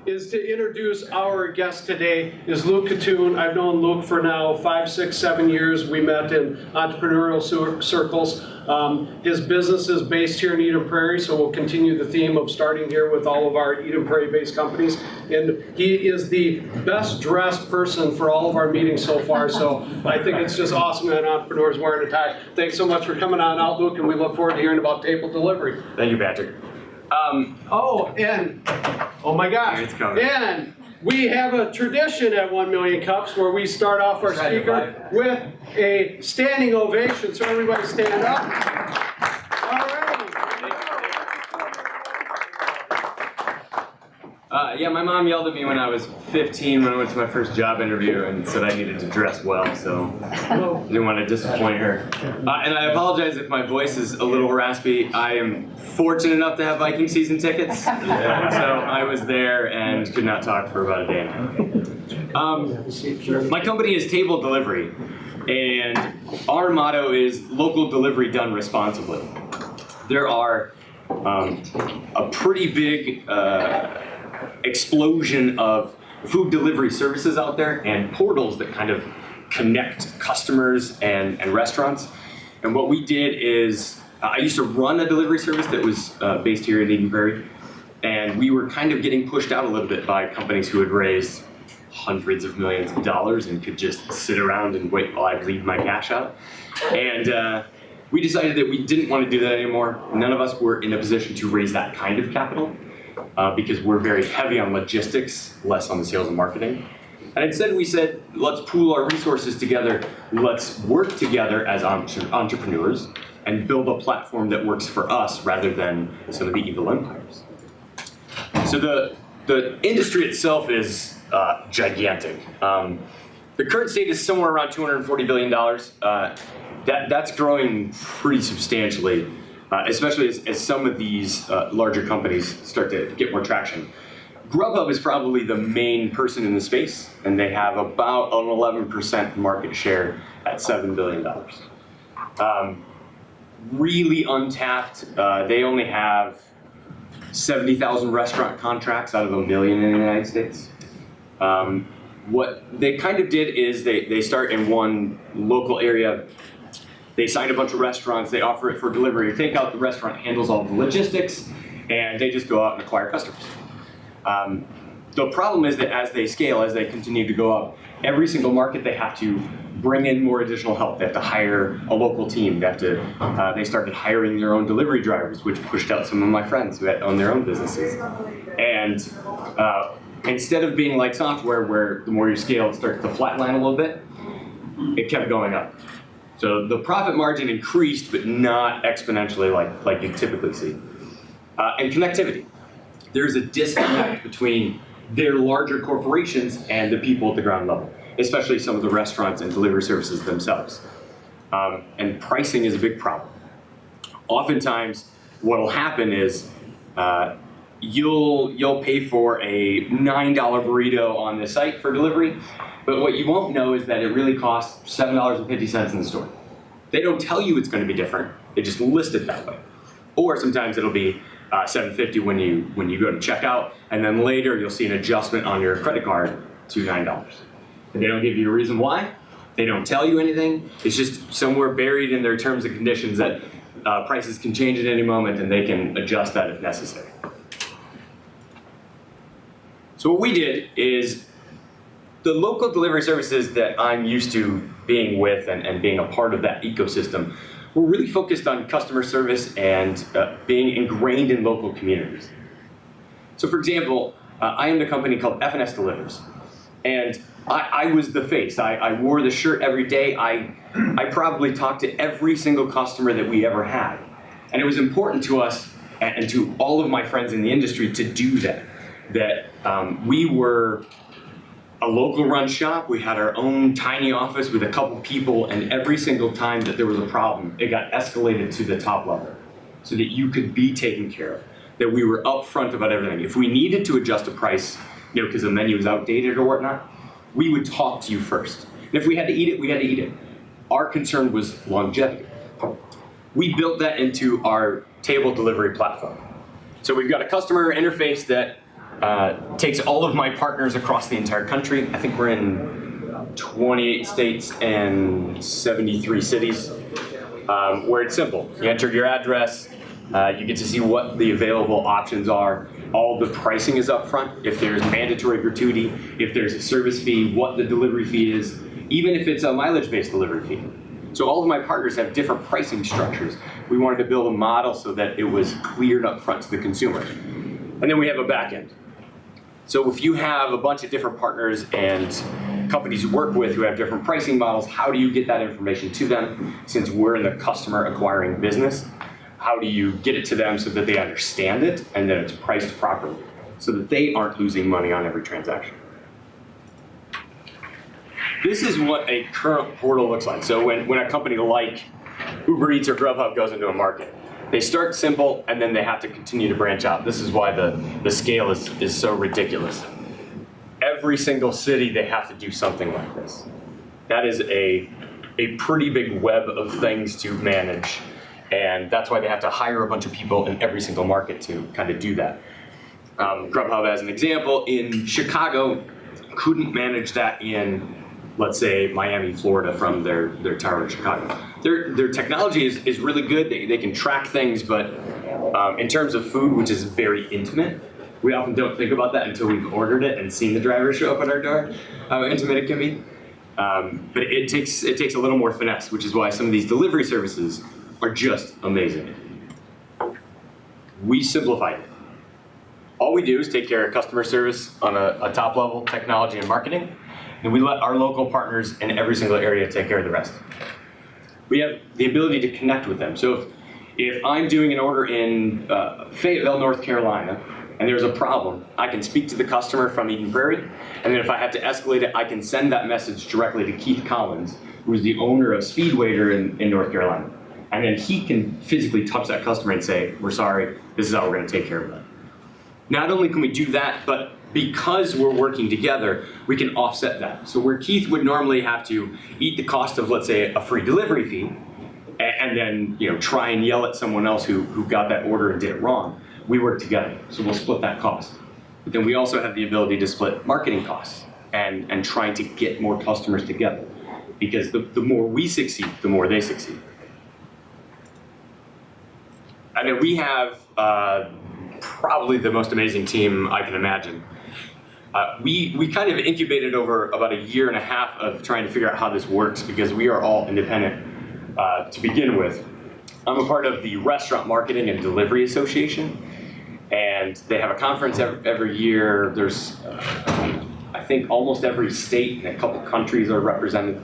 is to introduce our guest today is Luke Katoon. I've known Luke for now 5, 6, 7 years. We met in entrepreneurial circles. His business is based here in Eden Prairie, so we'll continue the theme of starting here with all of our Eden Prairie-based companies. And he is the best dressed person for all of our meetings so far, so I think it's just awesome that an entrepreneur is wearing a tie. Thanks so much for coming on out, Luke, and we look forward to hearing about table delivery. Thank you, Patrick. Oh my gosh, It's coming. and we have a tradition at 1 Million Cups where we start off our speaker with a standing ovation, so everybody stand up. All right. Yeah, my mom yelled at me when I was 15 when I went to my first job interview and said I needed to dress well, so I didn't want to disappoint her. And I apologize if my voice is a little raspy. I am fortunate enough to have Viking season tickets, so I was there and could not talk for about a day and a half. My company is Table Delivery, and our motto is local delivery done responsibly. There are a pretty big explosion of food delivery services out there and portals that kind of connect customers and restaurants. And what we did is, I used to run a delivery service that was based here in Eden Prairie, and we were kind of getting pushed out a little bit by companies who had raised hundreds of millions of dollars and could just sit around and wait while I bleed my cash out. And we decided that we didn't want to do that anymore. None of us were in a position to raise that kind of capital. Because we're very heavy on logistics, less on the sales and marketing. And instead we said, let's pool our resources together, let's work together as entrepreneurs and build a platform that works for us rather than some of the evil empires. So the industry itself is gigantic. The current state is somewhere around $240 billion. That's growing pretty substantially. Especially as some of these larger companies start to get more traction. Grubhub is probably the main person in the space, and they have about an 11% market share at $7 billion. Really untapped. They only have 70,000 restaurant contracts out of 1 million in the United States. What they kind of did is they start in one local area. They sign a bunch of restaurants, they offer it for delivery or takeout, the restaurant handles all the logistics, and they just go out and acquire customers. The problem is that as they scale, as they continue to go up, every single market they have to bring in more additional help. They have to hire a local team. They started hiring their own delivery drivers, which pushed out some of my friends who had owned their own businesses. And instead of being like software where the more you scale, it starts to flatline a little bit, it kept going up. So the profit margin increased, but not exponentially like you typically see. And connectivity. There's a disconnect between their larger corporations and the people at the ground level, especially some of the restaurants and delivery services themselves. And pricing is a big problem. Oftentimes, what will happen is you'll pay for a $9 burrito on the site for delivery, but what you won't know is that it really costs $7.50 in the store. They don't tell you it's going to be different. They just list it that way. Or sometimes it'll be $7.50 when you go to checkout, and then later you'll see an adjustment on your credit card to $9. And they don't give you a reason why. They don't tell you anything. It's just somewhere buried in their terms and conditions that prices can change at any moment, and they can adjust that if necessary. So what we did is, the local delivery services that I'm used to being with and being a part of that ecosystem, we're really focused on customer service and being ingrained in local communities. So for example, I owned a company called F&S Delivers, and I was the face. I wore the shirt every day. I probably talked to every single customer that we ever had. And it was important to us and to all of my friends in the industry to do that we were a local run shop. We had our own tiny office with a couple people, and every single time that there was a problem, it got escalated to the top level so that you could be taken care of, that we were upfront about everything. If we needed to adjust a price, because the menu was outdated or whatnot, we would talk to you first. And if we had to eat it, we had to eat it. Our concern was longevity. We built that into our table delivery platform. So we've got a customer interface that takes all of my partners across the entire country. I think we're in 28 states and 73 cities, where it's simple. You enter your address, you get to see what the available options are. All the pricing is up front. If there's mandatory gratuity, if there's a service fee, what the delivery fee is, even if it's a mileage-based delivery fee. So all of my partners have different pricing structures. We wanted to build a model so that it was cleared up front to the consumer. And then we have a back end. So if you have a bunch of different partners and companies you work with who have different pricing models, how do you get that information to them? Since we're in the customer acquiring business, how do you get it to them so that they understand it and that it's priced properly so that they aren't losing money on every transaction? This is what a current portal looks like. So when a company like Uber Eats or Grubhub goes into a market, they start simple and then they have to continue to branch out. This is why the scale is so ridiculous. Every single city, they have to do something like this. That is a pretty big web of things to manage. And that's why they have to hire a bunch of people in every single market to kind of do that. Grubhub, as an example, in Chicago, couldn't manage that in, let's say, Miami, Florida, from their tower in Chicago. Their technology is really good. They can track things, but in terms of food, which is very intimate, we often don't think about that until we've ordered it and seen the driver show up at our door, how intimate it can be. But it takes a little more finesse, which is why some of these delivery services are just amazing. We simplified it. All we do is take care of customer service on a top level, technology and marketing, and we let our local partners in every single area take care of the rest. We have the ability to connect with them. So if I'm doing an order in Fayetteville, North Carolina, and there's a problem, I can speak to the customer from Eden Prairie, and then if I have to escalate it, I can send that message directly to Keith Collins, who's the owner of Speedwaiter in North Carolina. And then he can physically touch that customer and say, we're sorry, this is how we're gonna take care of that. Not only can we do that, but because we're working together, we can offset that. So where Keith would normally have to eat the cost of, let's say, a free delivery fee, and then try and yell at someone else who got that order and did it wrong, we work together, so we'll split that cost. But then we also have the ability to split marketing costs and trying to get more customers together. Because the more we succeed, the more they succeed. And then we have probably the most amazing team I can imagine. We kind of incubated over about a year and a half of trying to figure out how this works because we are all independent to begin with. I'm a part of the Restaurant Marketing and Delivery Association, and they have a conference every year. There's, I think, almost every state and a couple countries are represented.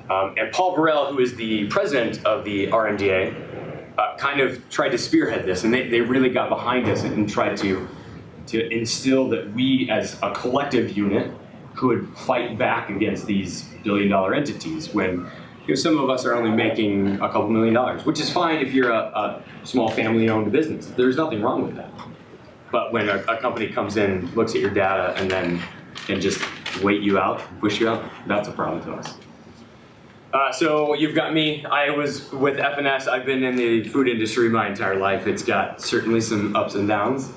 And Paul Burrell, who is the president of the RMDA, kind of tried to spearhead this, and they really got behind us and tried to instill that we as a collective unit could fight back against these billion-dollar entities when some of us are only making a couple $1 million, which is fine if you're a small family-owned business. There's nothing wrong with that. But when a company comes in, looks at your data, and then can just wait you out, push you out, that's a problem to us. So you've got me. I was with F&S. I've been in the food industry my entire life. It's got certainly some ups and downs,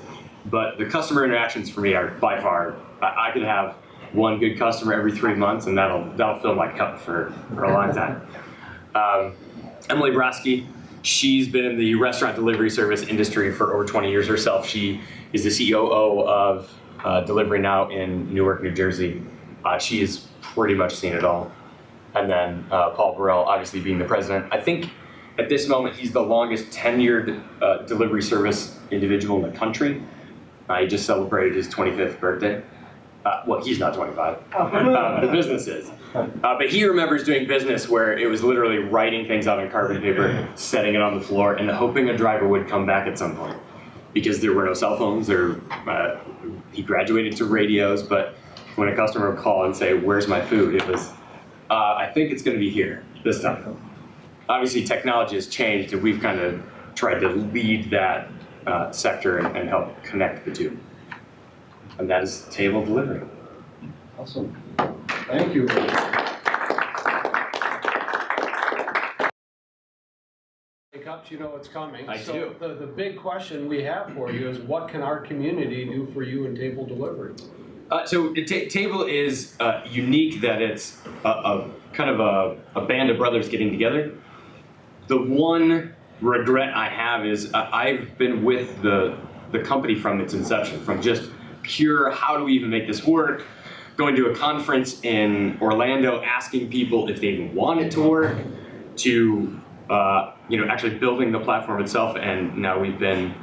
but the customer interactions for me are by far, I could have one good customer every 3 months, and that'll fill my cup for a long time. Emily Broski, she's been in the restaurant delivery service industry for over 20 years herself. She is the COO of Delivery Now in Newark, New Jersey. She has pretty much seen it all. And then Paul Burrell, obviously being the president. I think at this moment he's the longest tenured delivery service individual in the country. He just celebrated his 25th birthday. Well, he's not 25. The business is. But he remembers doing business where it was literally writing things out on carbon paper, setting it on the floor, and hoping a driver would come back at some point. Because there were no cell phones, he graduated to radios, but when a customer would call and say, "Where's my food?" it was, I think it's going to be here this time. Obviously, technology has changed, and we've kind of tried to lead that sector and help connect the two. And that is table delivery. Awesome. Thank you. Cups, you know it's coming. I do. So the big question we have for you is what can our community do for you in table delivery? So Table is unique that it's a kind of a band of brothers getting together. The one regret I have is I've been with the company from its inception, from just pure how do we even make this work, going to a conference in Orlando asking people if they even want it to work, to actually building the platform itself, and now we've been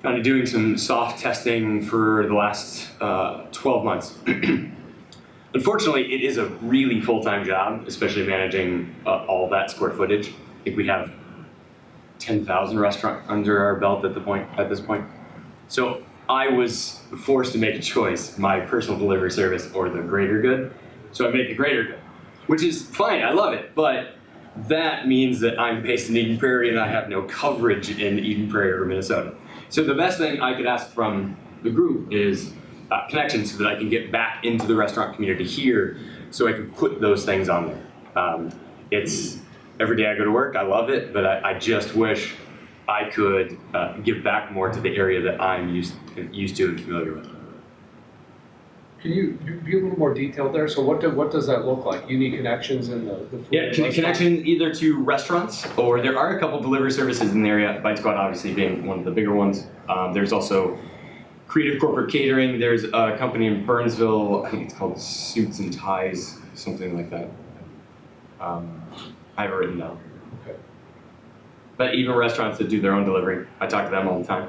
kind of doing some soft testing for the last 12 months. Unfortunately, it is a really full-time job, especially managing all that square footage. I think we have 10,000 restaurants under our belt at this point. So I was forced to make a choice, my personal delivery service or the greater good. So I make the greater good, which is fine, I love it, but that means that I'm based in Eden Prairie and I have no coverage in Eden Prairie or Minnesota. So the best thing I could ask from the group is connections so that I can get back into the restaurant community here so I can put those things on there. It's every day I go to work, I love it, but I just wish I could give back more to the area that I'm used to and familiar with. Can you be a little more detailed there? So what does that look like? You need connections in the food Connection either to restaurants, or there are a couple delivery services in the area, Bite Squad obviously being one of the bigger ones. There's also Creative Corporate Catering. There's a company in Burnsville, I think it's called Suits and Ties, something like that. I have it written down. Okay. But even restaurants that do their own delivery, I talk to them all the time.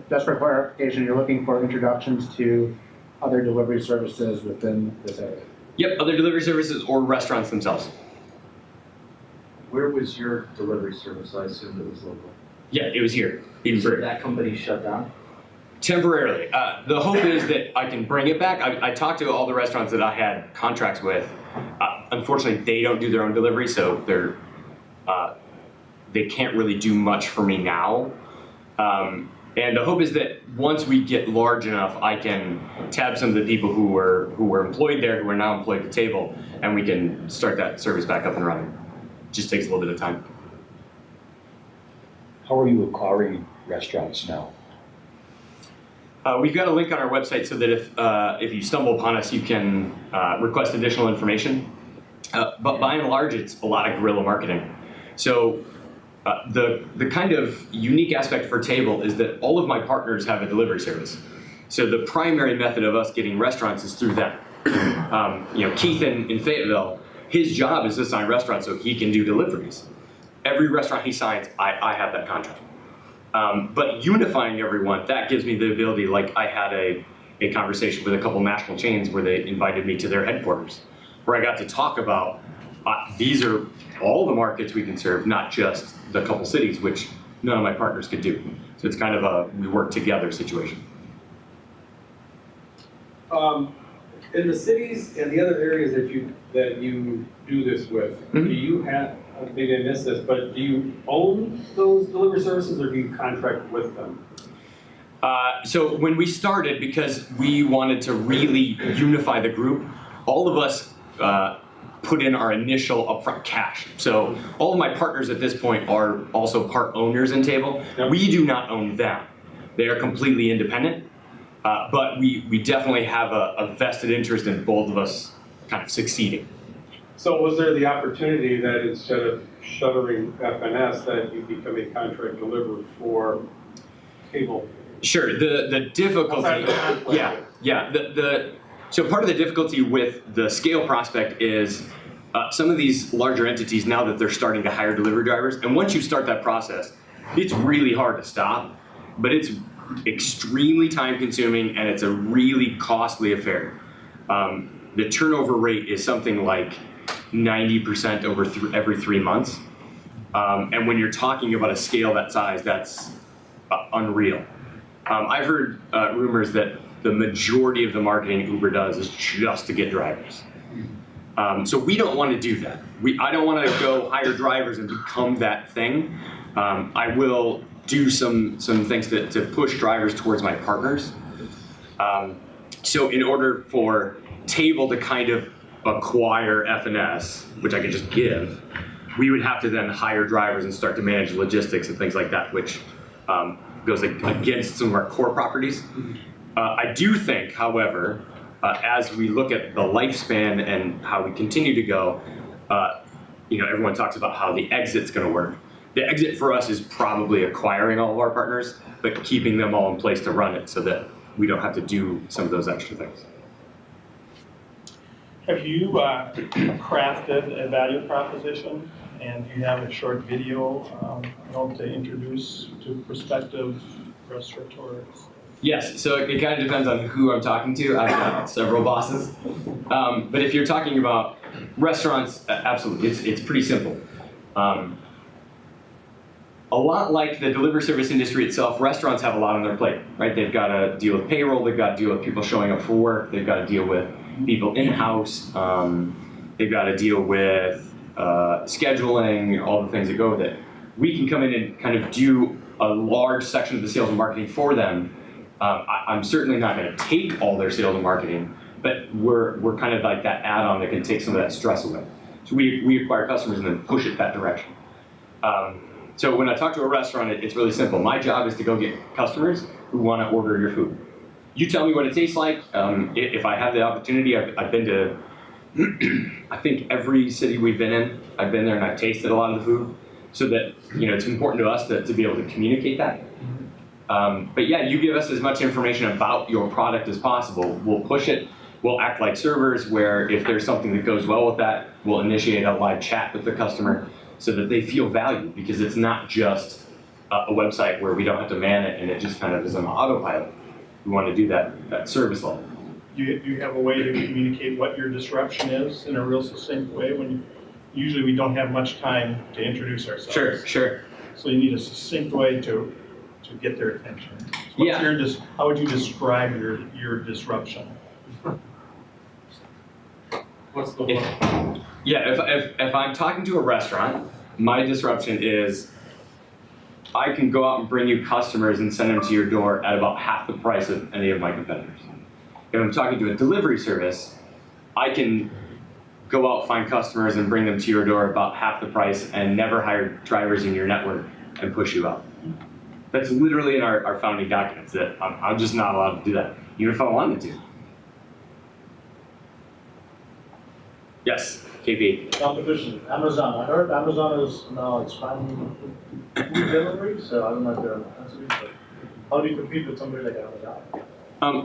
Just for clarification, you're looking for introductions to other delivery services within this area? Yep, other delivery services or restaurants themselves. Where was your delivery service? I assumed it was local. Yeah, it was here, Eden So Prairie. that company shut down? Temporarily. The hope is that I can bring it back. I talked to all the restaurants that I had contracts with. Unfortunately, they don't do their own delivery, so they can't really do much for me now. And the hope is that once we get large enough, I can tab some of the people who were employed there, who are now employed at the table, and we can start that service back up and running. Just takes a little bit of time. How are you acquiring restaurants now? We've got a link on our website so that if you stumble upon us, you can request additional information. But by and large, it's a lot of guerrilla marketing. So the kind of unique aspect for Table is that all of my partners have a delivery service. So the primary method of us getting restaurants is through them. Keith in Fayetteville, his job is to sign restaurants so he can do deliveries. Every restaurant he signs, I have that contract. But unifying everyone, that gives me the ability, like I had a conversation with a couple national chains where they invited me to their headquarters, where I got to talk about these are all the markets we can serve, not just the couple cities, which none of my partners could do. So it's kind of a we work together situation. In the cities and the other areas that you do this with, Mm-hmm. do you have, maybe I missed this, but do you own those delivery services or do you contract with them? So when we started, because we wanted to really unify the group, all of us put in our initial upfront cash. So all of my partners at this point are also part owners in Table. Yep. We do not own them. They are completely independent, but we definitely have a vested interest in both of us kind of succeeding. So was there the opportunity that instead of shuttering FNS, that you become a contract deliverer for Table? Sure, the difficulty, Outside the conflict. yeah. So part of the difficulty with the scale prospect is some of these larger entities, now that they're starting to hire delivery drivers, and once you start that process, it's really hard to stop, but it's extremely time consuming and it's a really costly affair. The turnover rate is something like 90% over every 3 months. And when you're talking about a scale that size, that's unreal. I've heard rumors that the majority of the marketing Uber does is just to get drivers. So we don't want to do that. I don't want to go hire drivers and become that thing. I will do some things to push drivers towards my partners. So in order for Table to kind of acquire FNS, which I can just give, we would have to then hire drivers and start to manage logistics and things like that, which goes against some of our core properties. I do think, however, as we look at the lifespan and how we continue to go, everyone talks about how the exit's going to work. The exit for us is probably acquiring all of our partners, but keeping them all in place to run it so that we don't have to do some of those extra things. Have you crafted a value proposition, and do you have a short video to introduce to prospective restaurateurs? Yes, so it kind of depends on who I'm talking to. I've got several bosses. But if you're talking about restaurants, absolutely, it's pretty simple. A lot like the delivery service industry itself, restaurants have a lot on their plate, right? They've got to deal with payroll, they've got to deal with people showing up for work, they've got to deal with people in-house, they've got to deal with scheduling, all the things that go with it. We can come in and kind of do a large section of the sales and marketing for them. I'm certainly not going to take all their sales and marketing, but we're kind of like that add-on that can take some of that stress away. So we acquire customers and then push it that direction. So when I talk to a restaurant, it's really simple. My job is to go get customers who want to order your food. You tell me what it tastes like. If I have the opportunity, I've been to, I think every city we've been in, I've been there and I've tasted a lot of the food. So that, it's important to us to be able to communicate that. But yeah, you give us as much information about your product as possible. We'll push it. We'll act like servers where if there's something that goes well with that, we'll initiate a live chat with the customer so that they feel valued, because it's not just a website where we don't have to man it and it just kind of is on autopilot. We want to do that service level. Do you have a way to communicate what your disruption is in a real succinct way? Usually we don't have much time to introduce ourselves. Sure. So you need a succinct way to get their attention. How would you describe your disruption? What's the one? If I'm talking to a restaurant, my disruption is I can go out and bring you customers and send them to your door at about half the price of any of my competitors. If I'm talking to a delivery service, I can go out, find customers, and bring them to your door about half the price and never hire drivers in your network and push you out. That's literally in our founding documents that I'm just not allowed to do that, even if I wanted to. Yes, KP. Competition, Amazon. I heard Amazon is now expanding food delivery, so I don't know if they're answering, but how do you compete with somebody like Amazon?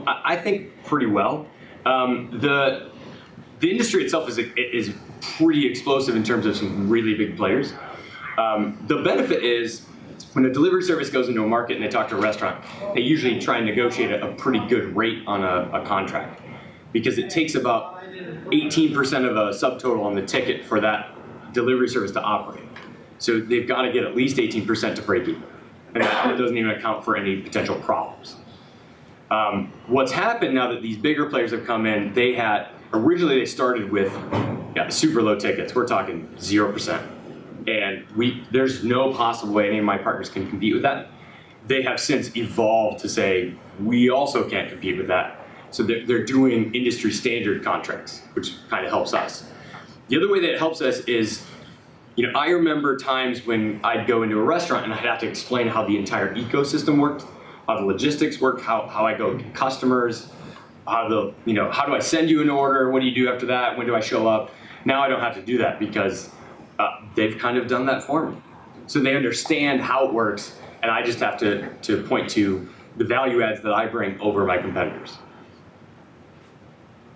I think pretty well. The industry itself is pretty explosive in terms of some really big players. The benefit is when a delivery service goes into a market and they talk to a restaurant, they usually try and negotiate a pretty good rate on a contract, because it takes about 18% of a subtotal on the ticket for that delivery service to operate. So they've got to get at least 18% to break even. And that doesn't even account for any potential problems. What's happened now that these bigger players have come in, originally they started with super low tickets. We're talking 0%. And there's no possible way any of my partners can compete with that. They have since evolved to say, we also can't compete with that. So they're doing industry standard contracts, which kind of helps us. The other way that it helps us is, I remember times when I'd go into a restaurant and I'd have to explain how the entire ecosystem worked, how the logistics work, how I go get customers, how do I send you an order, what do you do after that, when do I show up? Now I don't have to do that because they've kind of done that for me. So they understand how it works, and I just have to point to the value adds that I bring over my competitors.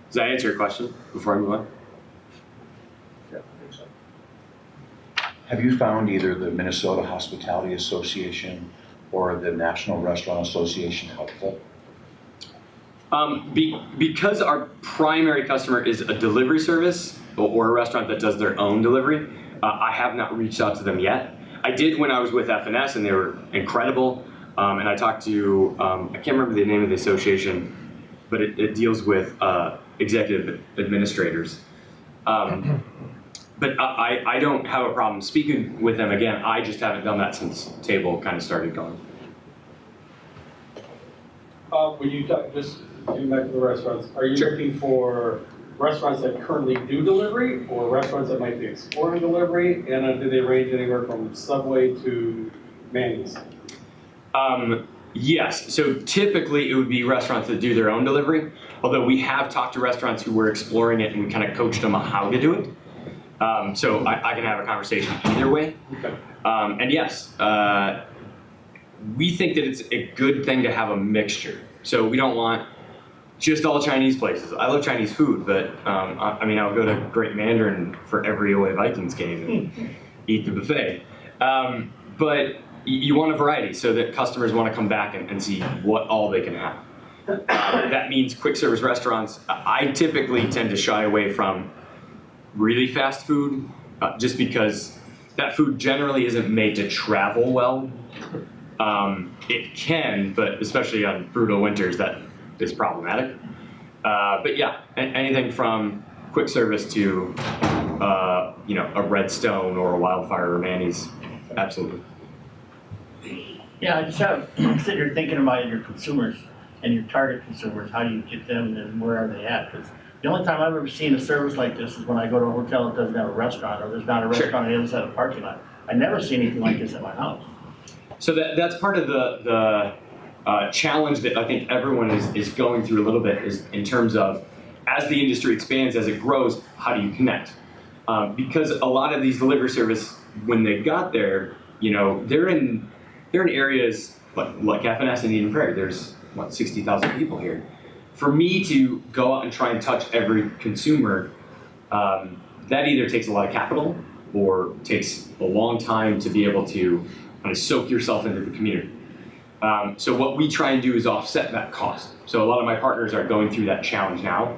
Does that answer your question before I move on? Yeah, I think so. Have you found either the Minnesota Hospitality Association or the National Restaurant Association helpful? Because our primary customer is a delivery service or a restaurant that does their own delivery, I have not reached out to them yet. I did when I was with FNS, and they were incredible. And I talked to, I can't remember the name of the association, but it deals with executive administrators. But I don't have a problem speaking with them again. I just haven't done that since Table kind of started going. When you talk, just getting back to the restaurants, are you Sure. looking for restaurants that currently do delivery or restaurants that might be exploring delivery? And do they range anywhere from Subway to Manny's? Yes, so typically it would be restaurants that do their own delivery, although we have talked to restaurants who were exploring it and we kind of coached them on how to do it. So I can have a conversation either way. Okay. And yes, we think that it's a good thing to have a mixture. So we don't want just all Chinese places. I love Chinese food, but I mean, I'll go to Great Mandarin for every away Vikings game and eat the buffet. But you want a variety so that customers want to come back and see what all they can have. That means quick service restaurants. I typically tend to shy away from really fast food just because that food generally isn't made to travel well. It can, but especially on brutal winters, that is problematic. But yeah, anything from quick service to a Redstone or a Wildfire or Manny's, absolutely. Yeah, I just have, sitting here thinking about your consumers and your target consumers, how do you get them and where are they at? Because the only time I've ever seen a service like this is when I go to a hotel that doesn't have a restaurant or there's not a restaurant on the other side of the parking lot. I never see anything like this at my house. So that's part of the challenge that I think everyone is going through a little bit is in terms of as the industry expands, as it grows, how do you connect? Because a lot of these delivery service, when they got there, they're in areas like FNS and Eden Prairie. There's 60,000 people here. For me to go out and try and touch every consumer, that either takes a lot of capital or takes a long time to be able to kind of soak yourself into the community. So what we try and do is offset that cost. So a lot of my partners are going through that challenge now.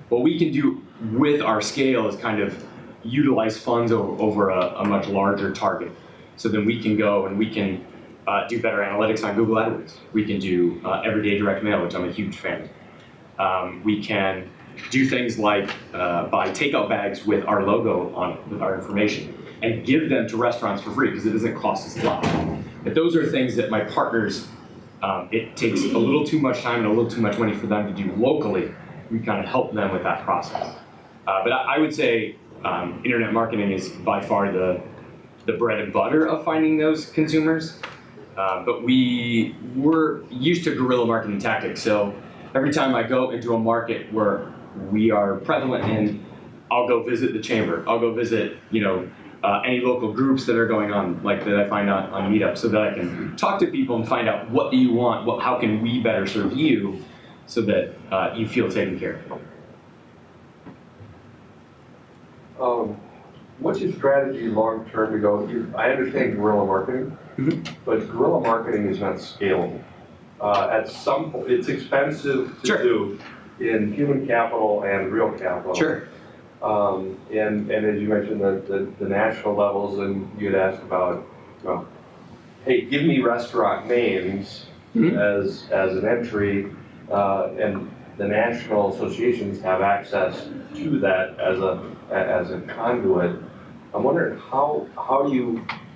What we can do with our scale is kind of utilize funds over a much larger target. So then we can go and we can do better analytics on Google AdWords. We can do everyday direct mail, which I'm a huge fan of. We can do things like buy takeout bags with our logo on, with our information, and give them to restaurants for free because it doesn't cost us a lot. But those are things that my partners, it takes a little too much time and a little too much money for them to do locally. We kind of help them with that process. But I would say internet marketing is by far the bread and butter of finding those consumers. But we're used to guerrilla marketing tactics. So every time I go into a market where we are prevalent in, I'll go visit the chamber. I'll go visit, any local groups that are going on, like that I find on Meetup, so that I can talk to people and find out what do you want, how can we better serve you, so that you feel taken care of. What's your strategy long term to go? I understand guerrilla marketing, but guerrilla marketing is not scalable. At some point, it's expensive to do in human capital and real capital. Sure. And as you mentioned, the national levels, and you had asked about, hey, give me restaurant names as an entry, and the national associations have access to that as a conduit. I'm wondering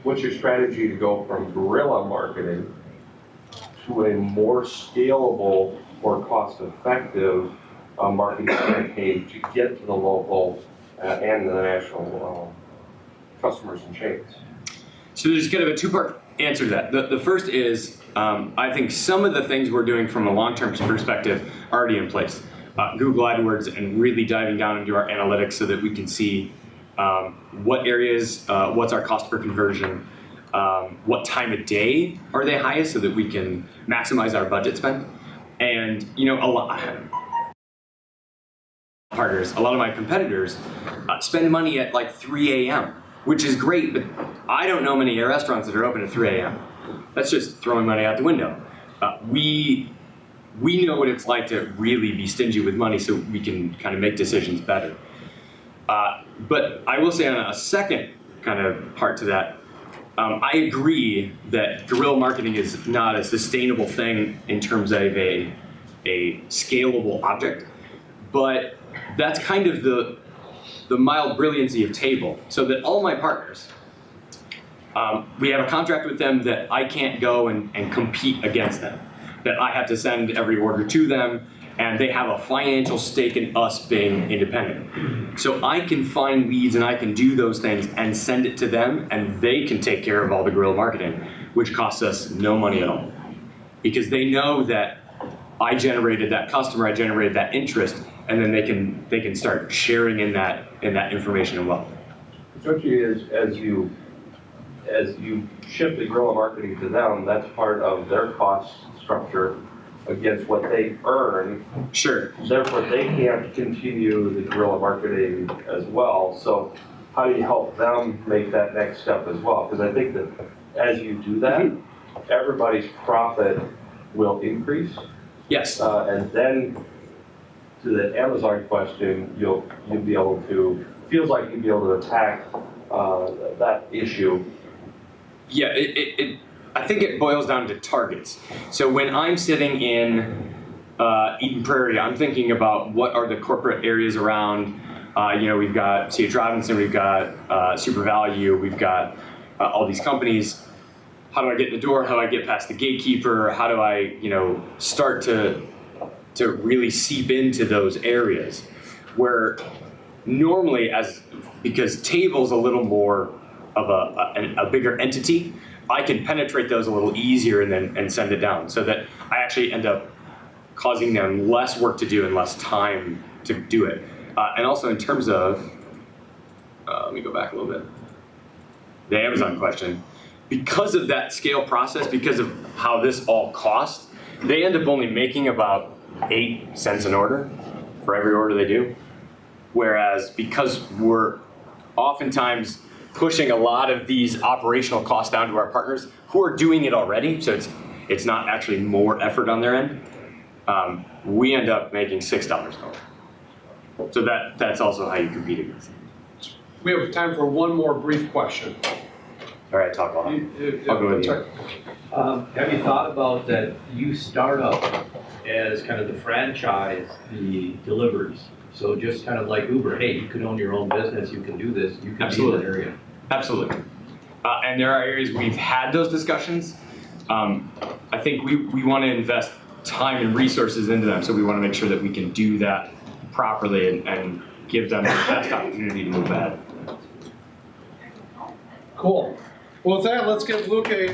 what's your strategy to go from guerrilla marketing to a more scalable or cost-effective marketing campaign to get to the local and the national customers and chains? So there's kind of a two-part answer to that. The first is, I think some of the things we're doing from a long-term perspective are already in place. Google AdWords and really diving down into our analytics so that we can see what areas, what's our cost per conversion, what time of day are they highest so that we can maximize our budget spend. And a lot of my competitors spend money at like 3 a.m., which is great, but I don't know many restaurants that are open at 3 a.m. That's just throwing money out the window. We know what it's like to really be stingy with money, so we can kind of make decisions better. But I will say on a second kind of part to that, I agree that guerrilla marketing is not a sustainable thing in terms of a scalable object, but that's kind of the mild brilliancy of Table, so that all my partners, we have a contract with them that I can't go and compete against them, that I have to send every order to them, and they have a financial stake in us being independent. So I can find leads and I can do those things and send it to them, and they can take care of all the guerrilla marketing, which costs us no money at all. Because they know that I generated that customer, I generated that interest, and then they can start sharing in that information as well. Especially as you shift the guerrilla marketing to them, that's part of their cost structure against what they earn. Sure. Therefore, they can't continue the guerrilla marketing as well. So how do you help them make that next step as well? Because I think that as you do that, everybody's profit will increase. Yes. And then to the Amazon question, you'll be able to, feels like you'll be able to attack that issue. Yeah, I think it boils down to targets. So when I'm sitting in Eden Prairie, I'm thinking about what are the corporate areas around. We've got C.H. Robinson, we've got Super Value, we've got all these companies. How do I get in the door? How do I get past the gatekeeper? How do I, start to really seep into those areas where normally, because table's a little more of a bigger entity, I can penetrate those a little easier and send it down, so that I actually end up causing them less work to do and less time to do it. And also in terms of, let me go back a little bit, the Amazon question. Because of that scale process, because of how this all costs, they end up only making about 8 cents an order for every order they do. Whereas because we're oftentimes pushing a lot of these operational costs down to our partners who are doing it already, so it's not actually more effort on their end, we end up making $6 an order. So that's also how you compete against it. We have time for one more brief question. All right, talk on. I'll go with you. Have you thought about that you start up as kind of the franchise, the deliveries? So just kind of like Uber, hey, you can own your own business, you can do this, you can be in that area. Absolutely. And there are areas we've had those discussions. I think we want to invest time and resources into them, so we want to make sure that we can do that properly and give them the best opportunity to move ahead. Cool. Well, with that, let's give Luke a